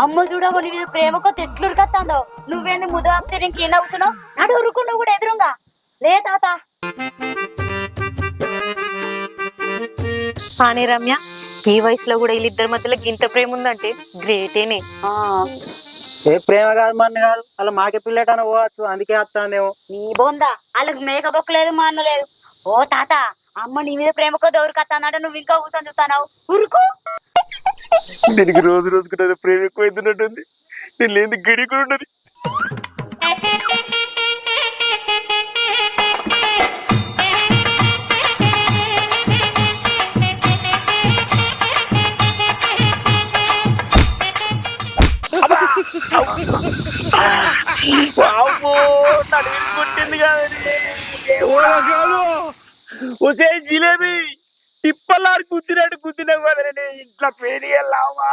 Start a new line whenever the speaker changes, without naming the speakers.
అమ్మ చూడవు నీ మీద ప్రేమకో ఎట్లు ఉరకత్తాందో. నువ్వేంది ముద్దు ఆపితే ఇంకేం అవసరం? నాడు ఉరుకు నువ్వు కూడా ఎదురుగా లే తాత.
కానీ రమ్య, ఈ వయసులో కూడా వీళ్ళిద్దరి మధ్యలో గింత ప్రేమ ఉందంటే గ్రేటేనే.
ఏ ప్రేమ కాదు మన కాదు, అలా మాకే పిల్లటాన పోవచ్చు, అందుకే వస్తానేమో.
నీ బొందా వాళ్ళకి మేకబొక్క లేదు మా అన్న లేదు. ఓ తాత, అమ్మ నీ మీద ప్రేమకో దౌరుకత్తానంటే నువ్వు ఇంకా కూర్చొని చూస్తావు. ఉరుకు.
దీనికి రోజు రోజుకున్నది ప్రేమ ఎక్కువ అవుతున్నట్టుంది. నేను లేని గడి కూడా ఉన్నది. కొట్టింది కాదే జిలేబీ టిప్పల్లాడు గుద్దినట్టు గుద్దినా కదండి. ఇంట్లో పేరు వెళ్ళావా?